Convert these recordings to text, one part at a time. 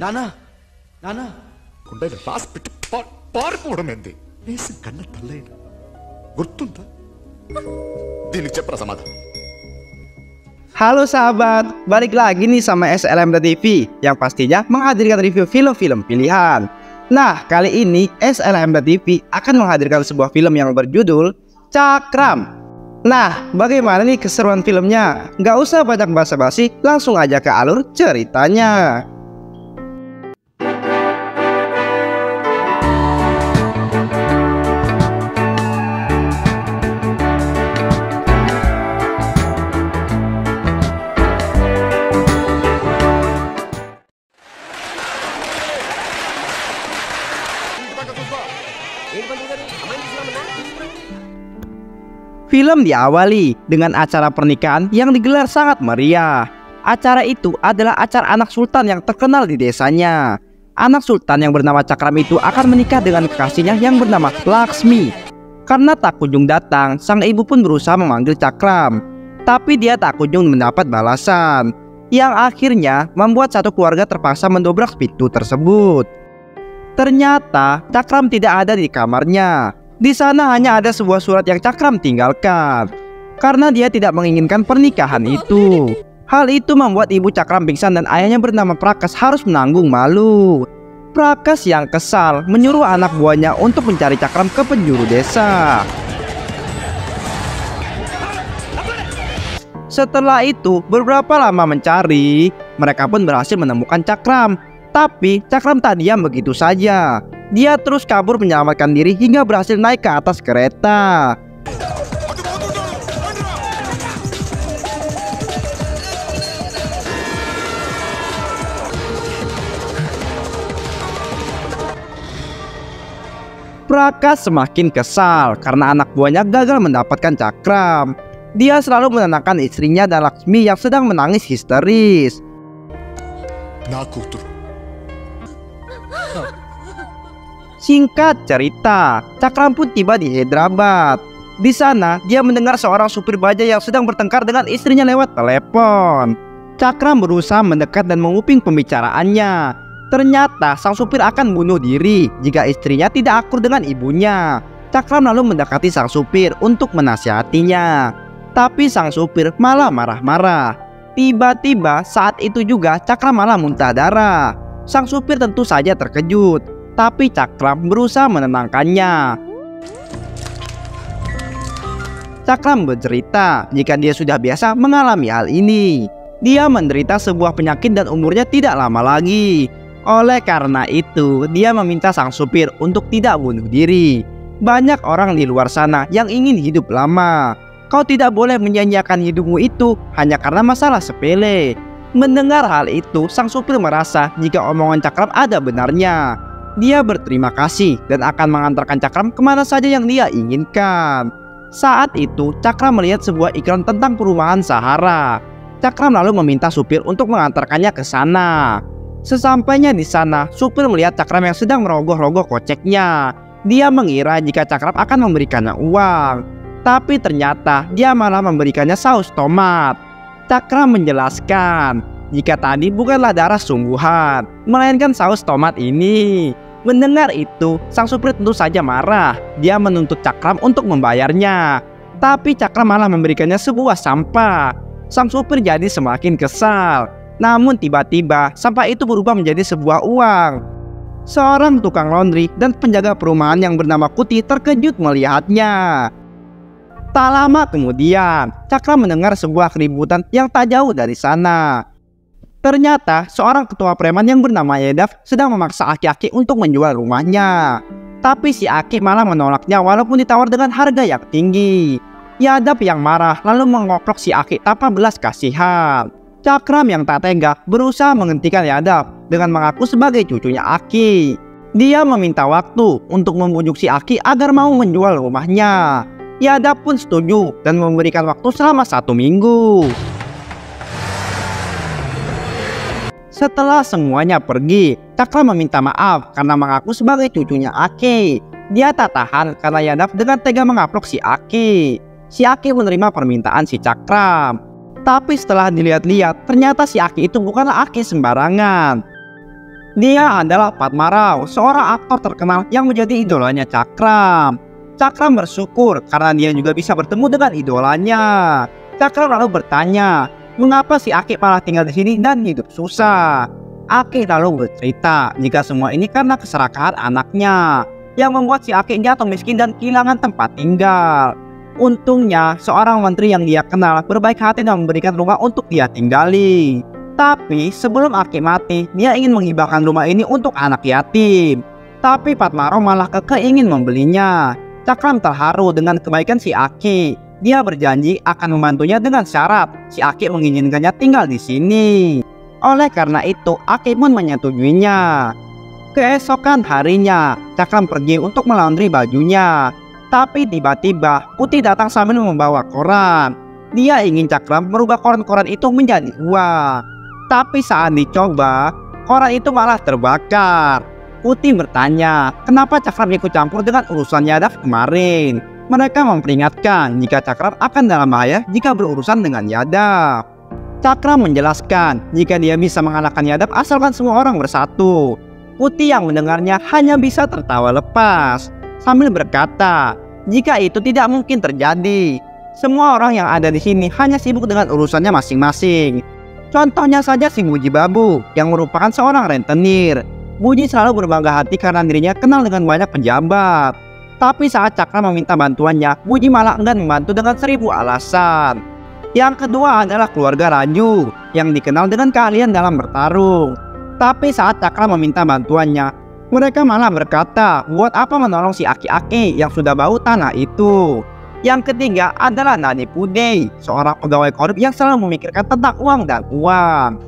నానా నానా గుండె రాసి పెట్టి పారిపోవడం ఏంది? వేసి కన్న తల్లైన గుర్తుందా? దీనికి చెప్పరా సమాధానం? Halo sahabat, balik lagi nih sama SLM TV yang pastinya menghadirkan review film-film pilihan. Nah, kali ini SLM TV akan menghadirkan sebuah film yang berjudul Cakram. Nah, bagaimana nih keseruan filmnya? Nggak usah banyak basa-basi, langsung aja ke alur ceritanya. Film diawali dengan acara pernikahan yang digelar sangat meriah. Acara itu adalah acara anak sultan yang terkenal di desanya. Anak sultan yang bernama Cakram itu akan menikah dengan kekasihnya yang bernama Laksmi. Karena tak kunjung datang, sang ibu pun berusaha memanggil Cakram, tapi dia tak kunjung mendapat balasan, yang akhirnya membuat satu keluarga terpaksa mendobrak pintu tersebut. Ternyata Cakram tidak ada di kamarnya. Di sana hanya ada sebuah surat yang Cakram tinggalkan karena dia tidak menginginkan pernikahan itu. Hal itu membuat ibu Cakram pingsan dan ayahnya bernama Prakas harus menanggung malu. Prakas yang kesal menyuruh anak buahnya untuk mencari Cakram ke penjuru desa. Setelah itu beberapa lama mencari, mereka pun berhasil menemukan Cakram. Tapi Cakram tak diam begitu saja. Dia terus kabur menyelamatkan diri hingga berhasil naik ke atas kereta. Prakas semakin kesal karena anak buahnya gagal mendapatkan Cakram. Dia selalu menenangkan istrinya dan Laksmi yang sedang menangis histeris. నా కూతురు Singkat cerita, Cakram pun tiba di Hyderabad. Di sana, dia mendengar seorang supir baja yang sedang bertengkar dengan istrinya lewat telepon. Cakram berusaha mendekat dan menguping pembicaraannya. Ternyata sang supir akan bunuh diri jika istrinya tidak akur dengan ibunya. Cakram lalu mendekati sang supir untuk menasihatinya. Tapi sang supir malah marah-marah. Tiba-tiba saat itu juga Cakram malah muntah darah. Sang supir tentu saja terkejut, tapi Cakram berusaha menenangkannya. Cakram bercerita jika dia sudah biasa mengalami hal ini. Dia menderita sebuah penyakit dan umurnya tidak lama lagi. Oleh karena itu, dia meminta sang supir untuk tidak bunuh diri. Banyak orang di luar sana yang ingin hidup lama. Kau tidak boleh menyanyiakan hidupmu itu hanya karena masalah sepele. Mendengar hal itu, sang supir merasa jika omongan Cakram ada benarnya. Dia berterima kasih dan akan mengantarkan Cakram kemana saja yang dia inginkan. Saat itu, Cakram melihat sebuah iklan tentang perumahan Sahara. Cakram lalu meminta supir untuk mengantarkannya ke sana. Sesampainya di sana, supir melihat Cakram yang sedang merogoh-rogoh koceknya. Dia mengira jika Cakram akan memberikannya uang, tapi ternyata dia malah memberikannya saus tomat. Cakram menjelaskan jika tadi bukanlah darah sungguhan, melainkan saus tomat ini. Mendengar itu, sang supir tentu saja marah. Dia menuntut Cakram untuk membayarnya, tapi Cakram malah memberikannya sebuah sampah. Sang supir jadi semakin kesal. Namun tiba-tiba sampah itu berubah menjadi sebuah uang. Seorang tukang laundry dan penjaga perumahan yang bernama Kuti terkejut melihatnya. Tak lama kemudian, Cakram mendengar sebuah keributan yang tak jauh dari sana. Ternyata seorang ketua preman yang bernama Yadav sedang memaksa Aki-Aki untuk menjual rumahnya. Tapi si Aki malah menolaknya walaupun ditawar dengan harga yang tinggi. Yadav yang marah lalu mengoprok si Aki tanpa belas kasihan. Cakram yang tak tega berusaha menghentikan Yadav dengan mengaku sebagai cucunya Aki. Dia meminta waktu untuk membujuk si Aki agar mau menjual rumahnya. Yadav pun setuju dan memberikan waktu selama 1 minggu. Setelah semuanya pergi, Cakram meminta maaf karena mengaku sebagai cucunya Aki. Dia tak tahan karena Yadav dengan tega mengaprok si Aki. Si Aki menerima permintaan si Cakram. Tapi setelah dilihat-lihat, ternyata si Aki itu bukanlah Aki sembarangan. Dia adalah Padma seorang aktor terkenal yang menjadi idolanya Cakram. Cakram bersyukur karena dia juga bisa bertemu dengan idolanya. Cakram lalu bertanya, mengapa si Aki malah tinggal di sini dan hidup susah? Aki lalu bercerita jika semua ini karena keserakahan anaknya yang membuat si Aki jatuh miskin dan kehilangan tempat tinggal. Untungnya seorang menteri yang dia kenal berbaik hati dan memberikan rumah untuk dia tinggali. Tapi sebelum Aki mati, dia ingin menghibahkan rumah ini untuk anak yatim. Tapi Padma malah kekeh ingin membelinya. Cakram terharu dengan kebaikan si Aki. Dia berjanji akan membantunya dengan syarat si Aki mengizinkannya tinggal di sini. Oleh karena itu, Aki pun menyetujuinya. Keesokan harinya, Cakram pergi untuk melaundry bajunya. Tapi tiba-tiba Putih datang sambil membawa koran. Dia ingin Cakram merubah koran-koran itu menjadi uang. Tapi saat dicoba, koran itu malah terbakar. Putih bertanya, kenapa Cakram ikut campur dengan urusan Yadav kemarin? Mereka memperingatkan jika Cakram akan dalam bahaya jika berurusan dengan Yadav. Cakram menjelaskan jika dia bisa mengalahkan Yadav asalkan semua orang bersatu. Putih yang mendengarnya hanya bisa tertawa lepas sambil berkata, jika itu tidak mungkin terjadi. Semua orang yang ada di sini hanya sibuk dengan urusannya masing-masing. Contohnya saja si Muji Babu yang merupakan seorang rentenir. Muji selalu berbangga hati karena dirinya kenal dengan banyak pejabat. Tapi saat Cakram meminta bantuannya, Muji malah enggan membantu dengan 1000 alasan. Yang kedua adalah keluarga Raju yang dikenal dengan keahlian dalam bertarung. Tapi saat Cakram meminta bantuannya, mereka malah berkata, buat apa menolong si Aki-Aki yang sudah bau tanah itu. Yang ketiga adalah Nadi Pudei, seorang pegawai korup yang selalu memikirkan tentang uang dan uang.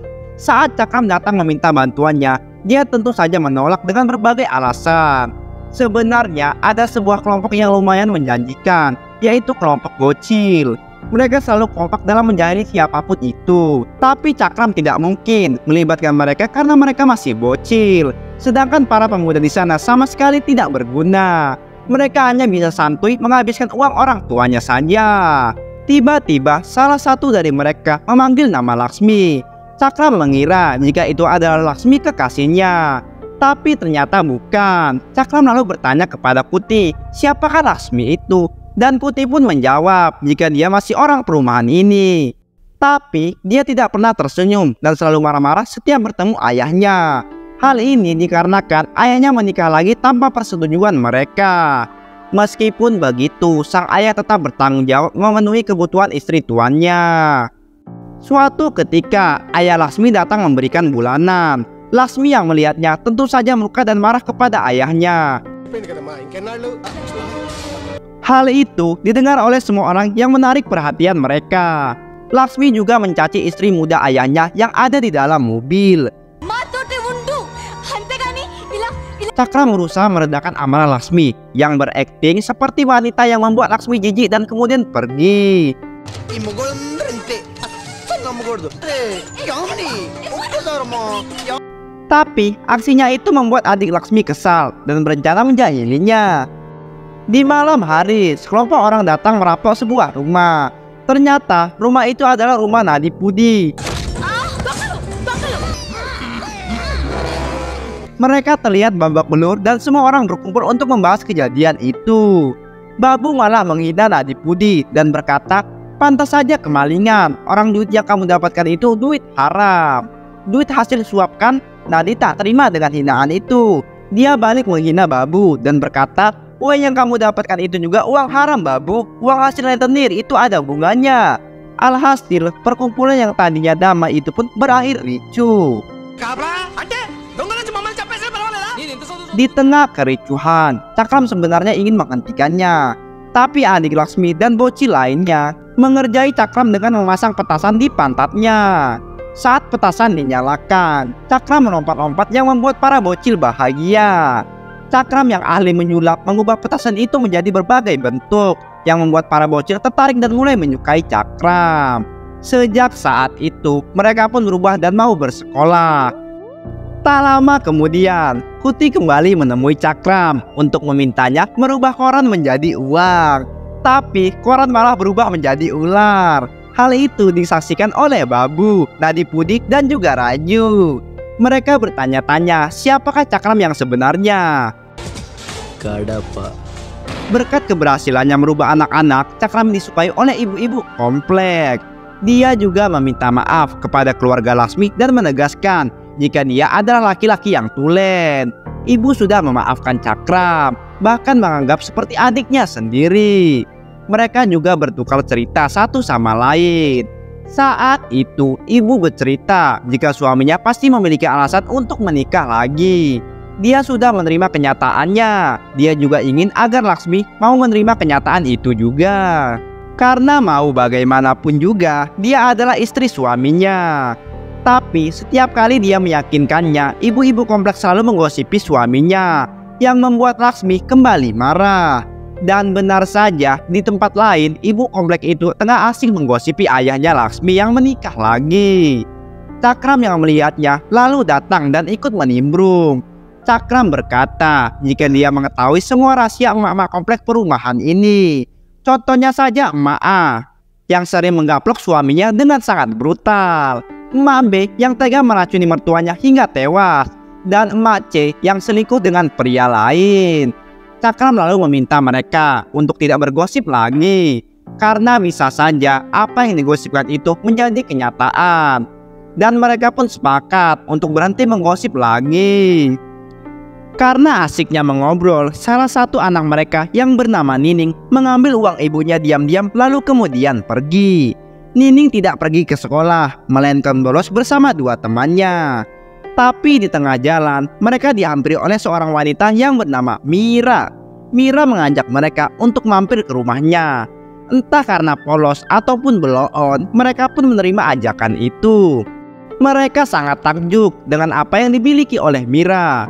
Saat Cakram datang meminta bantuannya, dia tentu saja menolak dengan berbagai alasan. Sebenarnya ada sebuah kelompok yang lumayan menjanjikan, yaitu kelompok bocil. Mereka selalu kompak dalam mencari siapapun itu. Tapi Cakram tidak mungkin melibatkan mereka karena mereka masih bocil. Sedangkan para pemuda di sana sama sekali tidak berguna. Mereka hanya bisa santuy menghabiskan uang orang tuanya saja. Tiba-tiba salah satu dari mereka memanggil nama Laksmi. Cakram mengira jika itu adalah Laksmi kekasihnya. Tapi ternyata bukan. Cakram lalu bertanya kepada Putih, siapakah Laksmi itu? Dan Putih pun menjawab jika dia masih orang perumahan ini. Tapi dia tidak pernah tersenyum dan selalu marah-marah setiap bertemu ayahnya. Hal ini dikarenakan ayahnya menikah lagi tanpa persetujuan mereka. Meskipun begitu, sang ayah tetap bertanggung jawab memenuhi kebutuhan istri tuannya. Suatu ketika, ayah Laksmi datang memberikan bulanan. Laksmi yang melihatnya tentu saja murka dan marah kepada ayahnya. Hal itu didengar oleh semua orang yang menarik perhatian mereka. Laksmi juga mencaci istri muda ayahnya yang ada di dalam mobil. Cakram berusaha meredakan amarah Laksmi yang berakting seperti wanita yang membuat Laksmi jijik dan kemudian pergi. Tapi aksinya itu membuat adik Laksmi kesal dan berencana menjahilinya. Di malam hari, sekelompok orang datang merampok sebuah rumah. Ternyata rumah itu adalah rumah Nadi Pudi. Mereka terlihat babak belur dan semua orang berkumpul untuk membahas kejadian itu. Babu malah menghina Nadi Pudi dan berkata, pantas saja kemalingan, orang duit yang kamu dapatkan itu duit haram. Duit hasil suap kan? Nadi tak terima dengan hinaan itu. Dia balik menghina Babu dan berkata, uang yang kamu dapatkan itu juga uang haram Babu. Uang hasil rentenir itu ada hubungannya. Alhasil perkumpulan yang tadinya damai itu pun berakhir ricuh. Di tengah kericuhan, Cakram sebenarnya ingin menghentikannya. Tapi adik Laksmi dan bocil lainnya mengerjai Cakram dengan memasang petasan di pantatnya. Saat petasan dinyalakan, Cakram melompat-lompat yang membuat para bocil bahagia. Cakram yang ahli menyulap mengubah petasan itu menjadi berbagai bentuk yang membuat para bocil tertarik dan mulai menyukai Cakram. Sejak saat itu, mereka pun berubah dan mau bersekolah. Tak lama kemudian, Kuti kembali menemui Cakram untuk memintanya merubah koran menjadi uang. Tapi koran malah berubah menjadi ular. Hal itu disaksikan oleh Babu, Nadi Pudik, dan juga Raju. Mereka bertanya-tanya siapakah Cakram yang sebenarnya. Gak ada, Pak. Berkat keberhasilannya merubah anak-anak, Cakram disukai oleh ibu-ibu komplek. Dia juga meminta maaf kepada keluarga Laksmi dan menegaskan jika dia adalah laki-laki yang tulen. Ibu sudah memaafkan Cakram, bahkan menganggap seperti adiknya sendiri. Mereka juga bertukar cerita satu sama lain. Saat itu, ibu bercerita jika suaminya pasti memiliki alasan untuk menikah lagi. Dia sudah menerima kenyataannya. Dia juga ingin agar Laksmi mau menerima kenyataan itu juga. Karena mau bagaimanapun juga, dia adalah istri suaminya. Tapi setiap kali dia meyakinkannya, ibu-ibu kompleks selalu menggosipi suaminya, yang membuat Laksmi kembali marah. Dan benar saja, di tempat lain, ibu komplek itu tengah asing menggosipi ayahnya Laksmi yang menikah lagi. Cakram yang melihatnya lalu datang dan ikut menimbrung. Cakram berkata jika dia mengetahui semua rahasia emak-emak komplek perumahan ini. Contohnya saja emak A yang sering menggaplok suaminya dengan sangat brutal, emak B yang tega meracuni mertuanya hingga tewas, dan emak C yang selingkuh dengan pria lain. Cakram lalu meminta mereka untuk tidak bergosip lagi, karena bisa saja apa yang digosipkan itu menjadi kenyataan. Dan mereka pun sepakat untuk berhenti menggosip lagi. Karena asiknya mengobrol, salah satu anak mereka yang bernama Nining mengambil uang ibunya diam-diam lalu kemudian pergi. Nining tidak pergi ke sekolah, melainkan bolos bersama dua temannya. Tapi di tengah jalan, mereka dihampiri oleh seorang wanita yang bernama Mira. Mira mengajak mereka untuk mampir ke rumahnya. Entah karena polos ataupun beloon, mereka pun menerima ajakan itu. Mereka sangat takjub dengan apa yang dimiliki oleh Mira.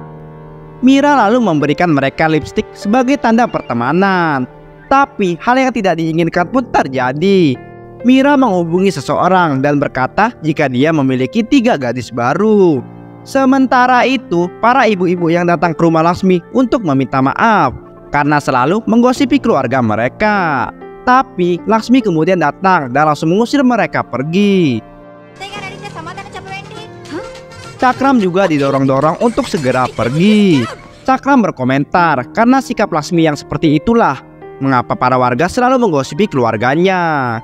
Mira lalu memberikan mereka lipstik sebagai tanda pertemanan. Tapi hal yang tidak diinginkan pun terjadi. Mira menghubungi seseorang dan berkata jika dia memiliki 3 gadis baru. Sementara itu, para ibu-ibu yang datang ke rumah Laksmi untuk meminta maaf karena selalu menggosipi keluarga mereka. Tapi Laksmi kemudian datang dan langsung mengusir mereka pergi. Cakram juga didorong-dorong untuk segera pergi. Cakram berkomentar karena sikap Laksmi yang seperti itulah mengapa para warga selalu menggosipi keluarganya.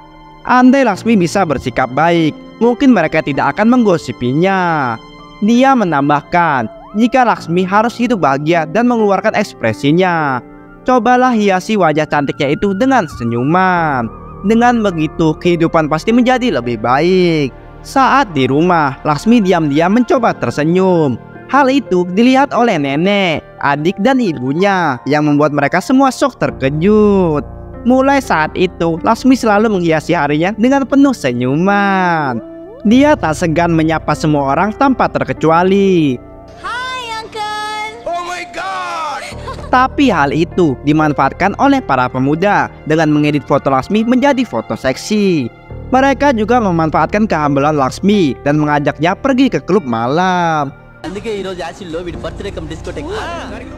Andai Laksmi bisa bersikap baik, mungkin mereka tidak akan menggosipinya. Dia menambahkan jika Laksmi harus hidup bahagia dan mengeluarkan ekspresinya, cobalah hiasi wajah cantiknya itu dengan senyuman. Dengan begitu kehidupan pasti menjadi lebih baik. Saat di rumah, Laksmi diam-diam mencoba tersenyum. Hal itu dilihat oleh nenek, adik dan ibunya yang membuat mereka semua shock terkejut. Mulai saat itu, Laksmi selalu menghiasi harinya dengan penuh senyuman. Dia tak segan menyapa semua orang tanpa terkecuali. Hai, Uncle. Oh my God! Tapi hal itu dimanfaatkan oleh para pemuda dengan mengedit foto Laksmi menjadi foto seksi. Mereka juga memanfaatkan kehamilan Laksmi dan mengajaknya pergi ke klub malam.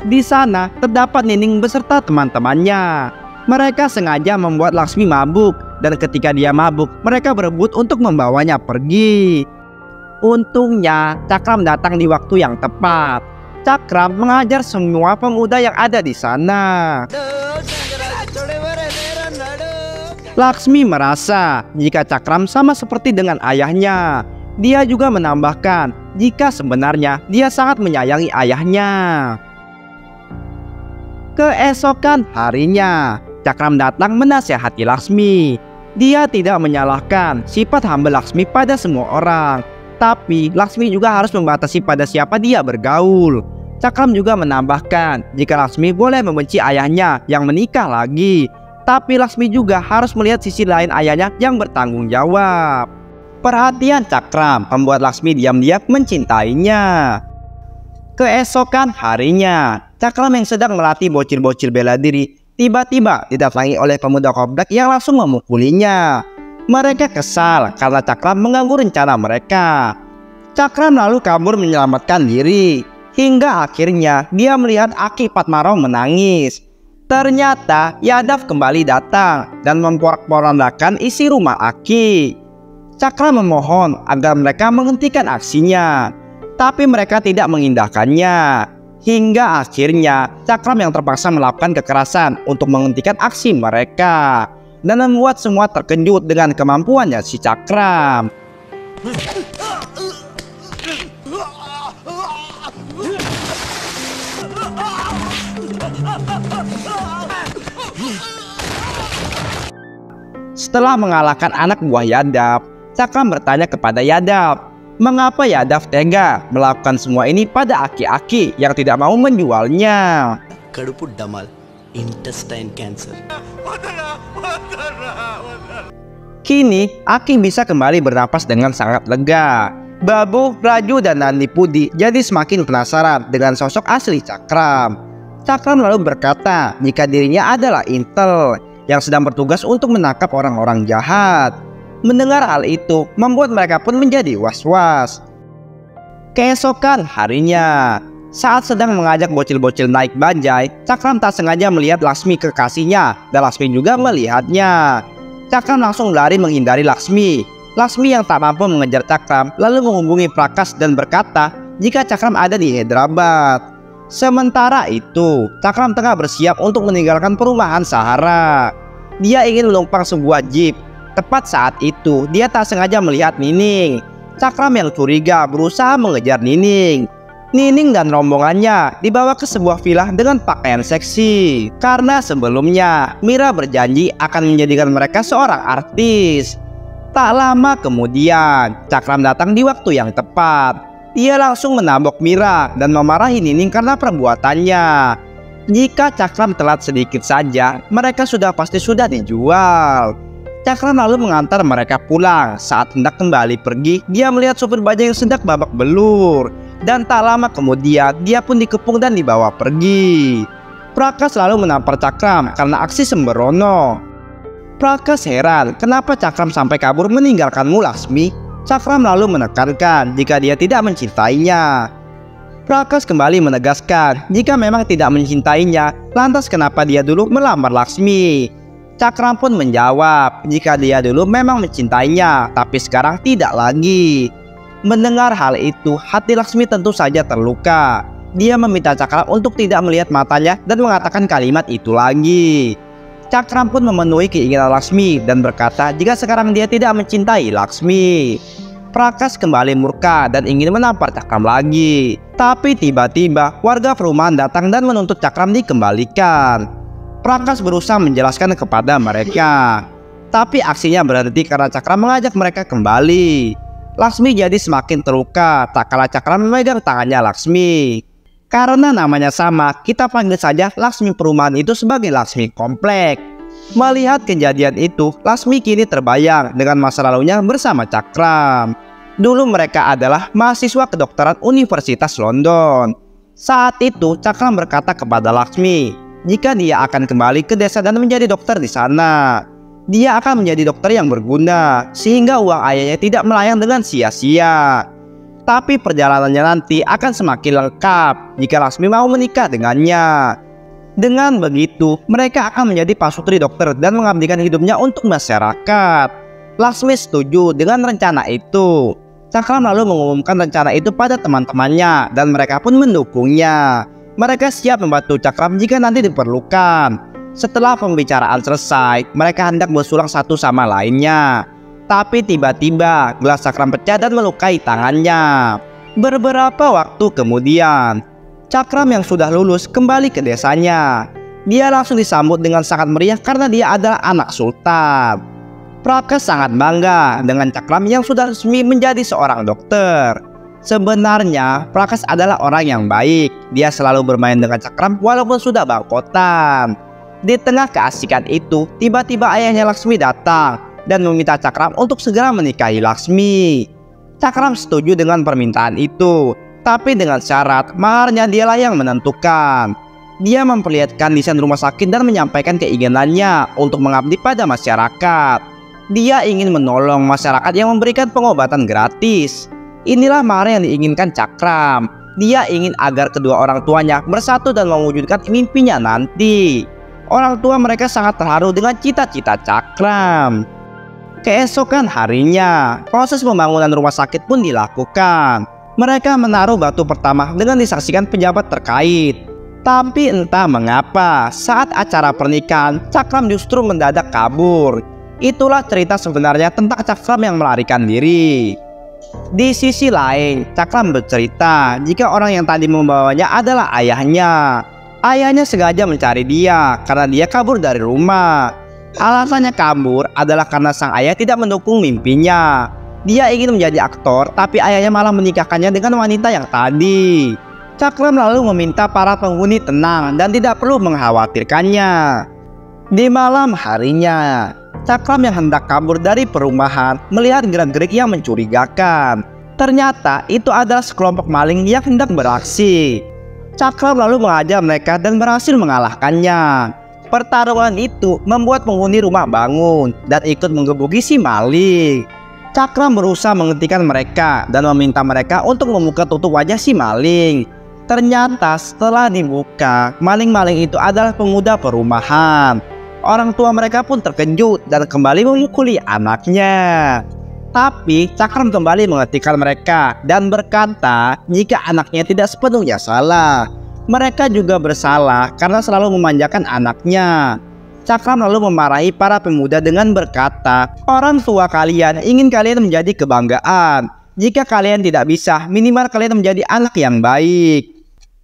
Di sana terdapat Nining beserta teman-temannya. Mereka sengaja membuat Laksmi mabuk dan ketika dia mabuk, mereka berebut untuk membawanya pergi. Untungnya Cakram datang di waktu yang tepat. Cakram mengajar semua pemuda yang ada di sana. Laksmi merasa jika Cakram sama seperti dengan ayahnya. Dia juga menambahkan jika sebenarnya dia sangat menyayangi ayahnya. Keesokan harinya, Cakram datang menasihati Laksmi. Dia tidak menyalahkan sifat humble Laksmi pada semua orang, tapi Laksmi juga harus membatasi pada siapa dia bergaul. Cakram juga menambahkan jika Laksmi boleh membenci ayahnya yang menikah lagi, tapi Laksmi juga harus melihat sisi lain ayahnya yang bertanggung jawab. Perhatian Cakram membuat Laksmi diam-diam mencintainya. Keesokan harinya, Cakram yang sedang melatih bocil-bocil bela diri tiba-tiba didatangi oleh pemuda komplek yang langsung memukulinya. Mereka kesal karena Cakram mengganggu rencana mereka. Cakram lalu kabur menyelamatkan diri. Hingga akhirnya dia melihat Aki Padmaroh menangis. Ternyata Yadav kembali datang dan memporak-porandakan isi rumah Aki. Cakram memohon agar mereka menghentikan aksinya. Tapi mereka tidak mengindahkannya. Hingga akhirnya Cakram yang terpaksa melakukan kekerasan untuk menghentikan aksi mereka. Dan membuat semua terkejut dengan kemampuannya si Cakram. Setelah mengalahkan anak buah Yadav, Cakram bertanya kepada Yadav, mengapa Yadav tega melakukan semua ini pada aki-aki yang tidak mau menjualnya. కడుపు డమాల్ intestine cancer. Kini, Aki bisa kembali bernapas dengan sangat lega. Babu, Raju, dan Nandi Pudi jadi semakin penasaran dengan sosok asli Cakram. Cakram lalu berkata jika dirinya adalah Intel yang sedang bertugas untuk menangkap orang-orang jahat. Mendengar hal itu membuat mereka pun menjadi was-was. Keesokan harinya, saat sedang mengajak bocil-bocil naik bajai, Cakram tak sengaja melihat Laksmi kekasihnya dan Laksmi juga melihatnya. Cakram langsung lari menghindari Laksmi. Laksmi yang tak mampu mengejar Cakram lalu menghubungi Prakas dan berkata jika Cakram ada di Hyderabad. Sementara itu, Cakram tengah bersiap untuk meninggalkan perumahan Sahara. Dia ingin menumpang sebuah jeep. Tepat saat itu, dia tak sengaja melihat Nining. Cakram yang curiga berusaha mengejar Nining. Nining dan rombongannya dibawa ke sebuah villa dengan pakaian seksi. Karena sebelumnya, Mira berjanji akan menjadikan mereka seorang artis. Tak lama kemudian, Cakram datang di waktu yang tepat. Dia langsung menabok Mira dan memarahi Nining karena perbuatannya. Jika Cakram telat sedikit saja, mereka pasti sudah dijual. Cakram lalu mengantar mereka pulang. Saat hendak kembali pergi, dia melihat sopir bajai yang sedang babak belur. Dan tak lama kemudian, dia pun dikepung dan dibawa pergi. Prakas lalu menampar Cakram karena aksi sembrono. Prakas heran kenapa Cakram sampai kabur meninggalkanmu Laksmi. Cakram lalu menekankan jika dia tidak mencintainya. Prakas kembali menegaskan jika memang tidak mencintainya, lantas kenapa dia dulu melamar Laksmi. Cakram pun menjawab jika dia dulu memang mencintainya, tapi sekarang tidak lagi. Mendengar hal itu, hati Laksmi tentu saja terluka. Dia meminta Cakram untuk tidak melihat matanya dan mengatakan kalimat itu lagi. Cakram pun memenuhi keinginan Laksmi dan berkata jika sekarang dia tidak mencintai Laksmi. Prakas kembali murka dan ingin menampar Cakram lagi. Tapi tiba-tiba warga perumahan datang dan menuntut Cakram dikembalikan. Prakas berusaha menjelaskan kepada mereka. Tapi aksinya berhenti karena Cakram mengajak mereka kembali. Laksmi jadi semakin terluka tak kala Cakram memegang tangannya Laksmi. Karena namanya sama, kita panggil saja Laksmi perumahan itu sebagai Laksmi Komplek. Melihat kejadian itu, Laksmi kini terbayang dengan masa lalunya bersama Cakram. Dulu mereka adalah mahasiswa kedokteran Universitas London. Saat itu, Cakram berkata kepada Laksmi jika dia akan kembali ke desa dan menjadi dokter di sana. Dia akan menjadi dokter yang berguna, sehingga uang ayahnya tidak melayang dengan sia-sia. Tapi perjalanannya nanti akan semakin lengkap jika Laksmi mau menikah dengannya. Dengan begitu, mereka akan menjadi pasutri dokter dan mengabdikan hidupnya untuk masyarakat. Laksmi setuju dengan rencana itu. Cakram lalu mengumumkan rencana itu pada teman-temannya dan mereka pun mendukungnya. Mereka siap membantu Cakram jika nanti diperlukan. Setelah pembicaraan selesai, mereka hendak bersulang satu sama lainnya. Tapi tiba-tiba gelas Cakram pecah dan melukai tangannya. Beberapa waktu kemudian, Cakram yang sudah lulus kembali ke desanya. Dia langsung disambut dengan sangat meriah karena dia adalah anak sultan. Prakas sangat bangga dengan Cakram yang sudah resmi menjadi seorang dokter. Sebenarnya Prakas adalah orang yang baik. Dia selalu bermain dengan Cakram walaupun sudah bangkotan. Di tengah keasikan itu, tiba-tiba ayahnya Laksmi datang dan meminta Cakram untuk segera menikahi Laksmi. Cakram setuju dengan permintaan itu, tapi dengan syarat maharnya dialah yang menentukan. Dia memperlihatkan desain rumah sakit dan menyampaikan keinginannya untuk mengabdi pada masyarakat. Dia ingin menolong masyarakat yang memberikan pengobatan gratis. Inilah mahar yang diinginkan Cakram. Dia ingin agar kedua orang tuanya bersatu dan mewujudkan mimpinya nanti. Orang tua mereka sangat terharu dengan cita-cita Cakram. Keesokan harinya, proses pembangunan rumah sakit pun dilakukan. Mereka menaruh batu pertama dengan disaksikan pejabat terkait. Tapi entah mengapa, saat acara pernikahan, Cakram justru mendadak kabur. Itulah cerita sebenarnya tentang Cakram yang melarikan diri. Di sisi lain, Cakram bercerita jika orang yang tadi membawanya adalah ayahnya. Ayahnya sengaja mencari dia karena dia kabur dari rumah. Alasannya kabur adalah karena sang ayah tidak mendukung mimpinya. Dia ingin menjadi aktor, tapi ayahnya malah menikahkannya dengan wanita yang tadi. Cakram lalu meminta para penghuni tenang dan tidak perlu mengkhawatirkannya. Di malam harinya, Cakram yang hendak kabur dari perumahan melihat gerak-gerik yang mencurigakan. Ternyata itu adalah sekelompok maling yang hendak beraksi. Cakram lalu mengajar mereka dan berhasil mengalahkannya. Pertarungan itu membuat penghuni rumah bangun dan ikut menggebuki si maling. Cakram berusaha menghentikan mereka dan meminta mereka untuk membuka tutup wajah si maling. Ternyata setelah dibuka, maling-maling itu adalah pemuda perumahan. Orang tua mereka pun terkejut dan kembali memukuli anaknya. Tapi Cakram kembali menghentikan mereka dan berkata jika anaknya tidak sepenuhnya salah. Mereka juga bersalah karena selalu memanjakan anaknya. Cakram lalu memarahi para pemuda dengan berkata, orang tua kalian ingin kalian menjadi kebanggaan. Jika kalian tidak bisa, minimal kalian menjadi anak yang baik.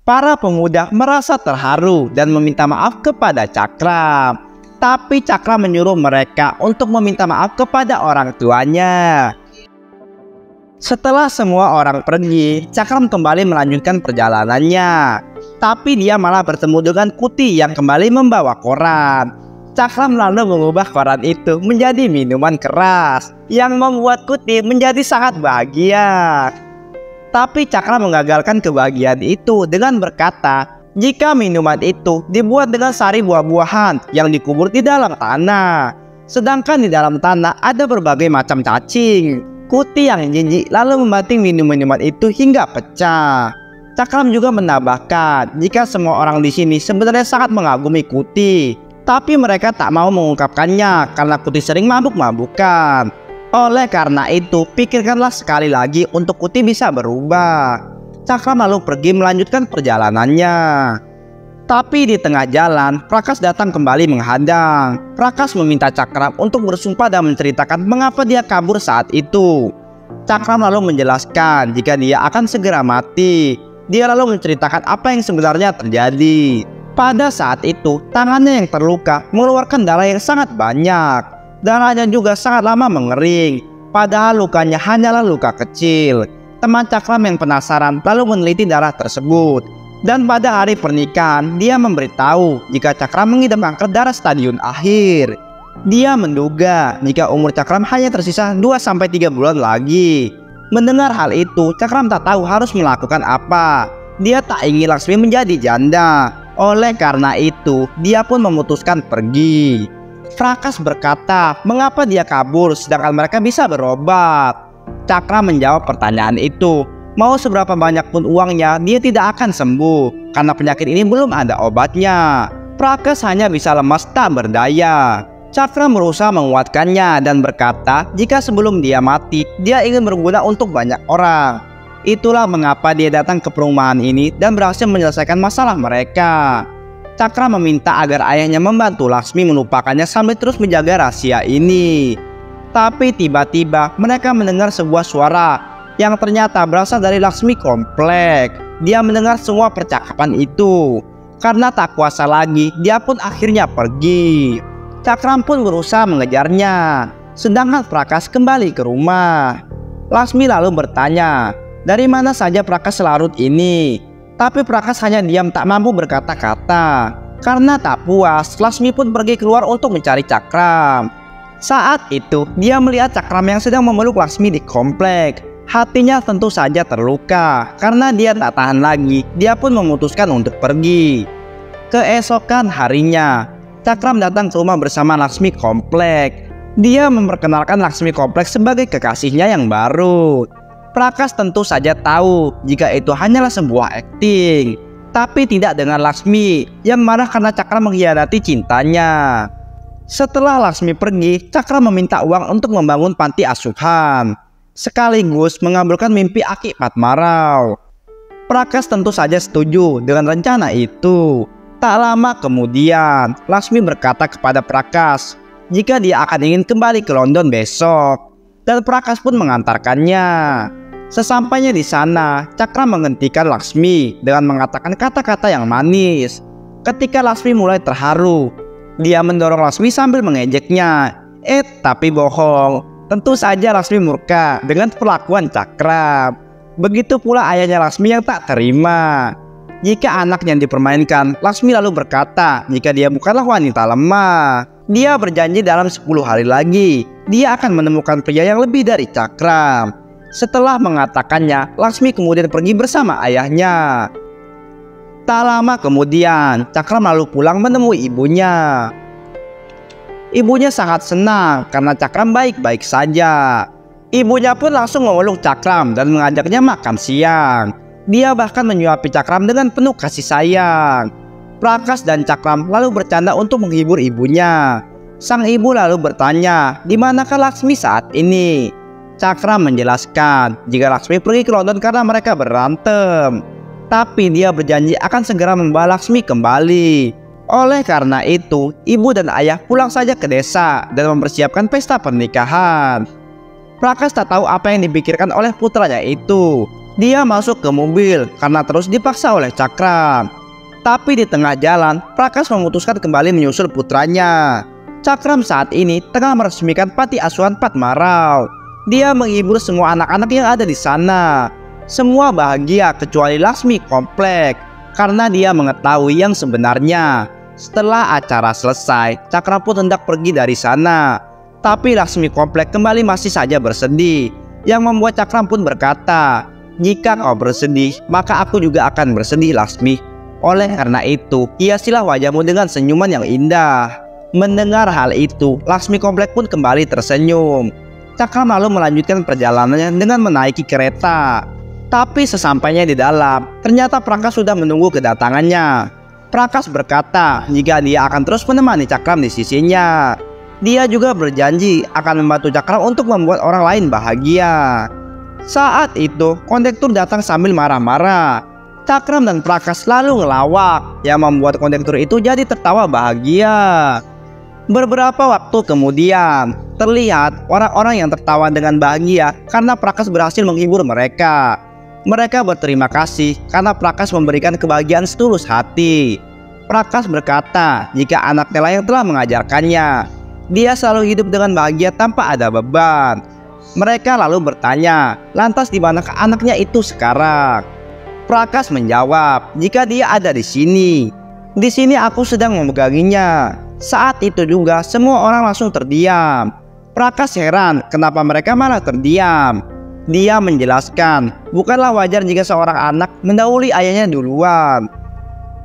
Para pemuda merasa terharu dan meminta maaf kepada Cakram. Tapi Cakram menyuruh mereka untuk meminta maaf kepada orang tuanya. Setelah semua orang pergi, Cakram kembali melanjutkan perjalanannya. Tapi dia malah bertemu dengan Kuti yang kembali membawa koran. Cakram lalu mengubah koran itu menjadi minuman keras yang membuat Kuti menjadi sangat bahagia. Tapi Cakram menggagalkan kebahagiaan itu dengan berkata, jika minuman itu dibuat dengan sari buah-buahan yang dikubur di dalam tanah. Sedangkan di dalam tanah ada berbagai macam cacing. Kuti yang jijik lalu membanting minuman itu hingga pecah. Cakram juga menambahkan jika semua orang di sini sebenarnya sangat mengagumi Kuti, tapi mereka tak mau mengungkapkannya karena Kuti sering mabuk-mabukan. Oleh karena itu, pikirkanlah sekali lagi untuk Kuti bisa berubah. Cakram lalu pergi melanjutkan perjalanannya. Tapi di tengah jalan, Prakas datang kembali menghadang. Prakas meminta Cakram untuk bersumpah dan menceritakan mengapa dia kabur saat itu. Cakram lalu menjelaskan jika dia akan segera mati. Dia lalu menceritakan apa yang sebenarnya terjadi. Pada saat itu, tangannya yang terluka mengeluarkan darah yang sangat banyak. Darahnya juga sangat lama mengering, padahal lukanya hanyalah luka kecil. Teman Cakram yang penasaran lalu meneliti darah tersebut. Dan pada hari pernikahan, dia memberitahu jika Cakram mengidap kanker darah stadium akhir. Dia menduga jika umur Cakram hanya tersisa 2-3 bulan lagi. Mendengar hal itu, Cakram tak tahu harus melakukan apa. Dia tak ingin Laksmi menjadi janda. Oleh karena itu, dia pun memutuskan pergi. Prakas berkata, mengapa dia kabur sedangkan mereka bisa berobat? Cakram menjawab pertanyaan itu. Mau seberapa banyak pun uangnya, dia tidak akan sembuh karena penyakit ini belum ada obatnya. Prakas hanya bisa lemas tak berdaya. Cakram berusaha menguatkannya dan berkata jika sebelum dia mati, dia ingin berguna untuk banyak orang. Itulah mengapa dia datang ke perumahan ini dan berhasil menyelesaikan masalah mereka. Cakram meminta agar ayahnya membantu Laksmi melupakannya sambil terus menjaga rahasia ini. Tapi tiba-tiba mereka mendengar sebuah suara yang ternyata berasal dari Laksmi komplek. Dia mendengar semua percakapan itu. Karena tak kuasa lagi, dia pun akhirnya pergi. Cakram pun berusaha mengejarnya. Sedangkan Prakas kembali ke rumah. Laksmi lalu bertanya, dari mana saja Prakas selarut ini? Tapi Prakas hanya diam tak mampu berkata-kata. Karena tak puas, Laksmi pun pergi keluar untuk mencari Cakram. Saat itu, dia melihat Cakram yang sedang memeluk Laksmi di komplek. Hatinya tentu saja terluka. Karena dia tak tahan lagi, dia pun memutuskan untuk pergi. Keesokan harinya, Cakram datang ke rumah bersama Laksmi komplek. Dia memperkenalkan Laksmi komplek sebagai kekasihnya yang baru. Prakas tentu saja tahu jika itu hanyalah sebuah akting. Tapi tidak dengan Laksmi yang marah karena Cakram mengkhianati cintanya. Setelah Laksmi pergi, Cakram meminta uang untuk membangun panti asuhan. sekaligus mengabulkan mimpi Aki Patmarau. Prakas tentu saja setuju dengan rencana itu. Tak lama kemudian, Laksmi berkata kepada Prakas jika dia akan ingin kembali ke London besok, dan Prakas pun mengantarkannya. Sesampainya di sana, Cakra menghentikan Laksmi dengan mengatakan kata-kata yang manis. Ketika Laksmi mulai terharu, dia mendorong Laksmi sambil mengejeknya. Tapi bohong. Tentu saja Laksmi murka dengan perlakuan Cakra. Begitu pula ayahnya Laksmi yang tak terima jika anaknya dipermainkan. Laksmi lalu berkata jika dia bukanlah wanita lemah. Dia berjanji dalam 10 hari lagi dia akan menemukan pria yang lebih dari Cakra. Setelah mengatakannya, Laksmi kemudian pergi bersama ayahnya. Tak lama kemudian, Cakram lalu pulang menemui ibunya. Ibunya sangat senang karena Cakram baik-baik saja. Ibunya pun langsung memeluk Cakram dan mengajaknya makan siang. Dia bahkan menyuapi Cakram dengan penuh kasih sayang. Prakas dan Cakram lalu bercanda untuk menghibur ibunya. Sang ibu lalu bertanya, di manakah Laksmi saat ini? Cakram menjelaskan jika Laksmi pergi ke London karena mereka berantem. Tapi dia berjanji akan segera membawa Laksmi kembali. Oleh karena itu, ibu dan ayah pulang saja ke desa dan mempersiapkan pesta pernikahan. Prakas tak tahu apa yang dipikirkan oleh putranya itu. Dia masuk ke mobil karena terus dipaksa oleh Cakram. Tapi di tengah jalan, Prakas memutuskan kembali menyusul putranya. Cakram saat ini tengah meresmikan panti asuhan Patmarau. Dia menghibur semua anak-anak yang ada di sana. Semua bahagia kecuali Laksmi komplek karena dia mengetahui yang sebenarnya. Setelah acara selesai, Cakram pun hendak pergi dari sana. Tapi Laksmi komplek kembali masih saja bersedih. Yang membuat Cakram pun berkata, jika kau bersedih, maka aku juga akan bersedih, Laksmi. Oleh karena itu, hiasilah wajahmu dengan senyuman yang indah. Mendengar hal itu, Laksmi komplek pun kembali tersenyum. Cakram lalu melanjutkan perjalanannya dengan menaiki kereta. Tapi sesampainya di dalam, ternyata Prakas sudah menunggu kedatangannya. Prakas berkata jika dia akan terus menemani Cakram di sisinya. Dia juga berjanji akan membantu Cakram untuk membuat orang lain bahagia. Saat itu, kondektur datang sambil marah-marah. Cakram dan Prakas lalu ngelawak, yang membuat kondektur itu jadi tertawa bahagia. Beberapa waktu kemudian, terlihat orang-orang yang tertawa dengan bahagia karena Prakas berhasil menghibur mereka. Mereka berterima kasih karena Prakas memberikan kebahagiaan setulus hati. Prakas berkata jika anaknya lah yang telah mengajarkannya. Dia selalu hidup dengan bahagia tanpa ada beban. Mereka lalu bertanya, lantas di manakah anaknya itu sekarang? Prakas menjawab, jika dia ada di sini. Di sini aku sedang memeganginya. Saat itu juga semua orang langsung terdiam. Prakas heran kenapa mereka malah terdiam. Dia menjelaskan, bukanlah wajar jika seorang anak mendahului ayahnya duluan.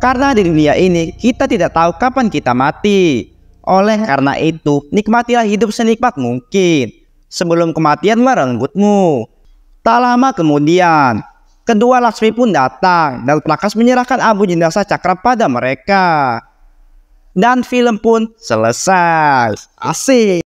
Karena di dunia ini kita tidak tahu kapan kita mati. Oleh karena itu, nikmatilah hidup senikmat mungkin sebelum kematian merenggutmu. Tak lama kemudian, kedua Laksmi pun datang dan Prakas menyerahkan abu jenazah Cakram pada mereka. Dan film pun selesai. Asik.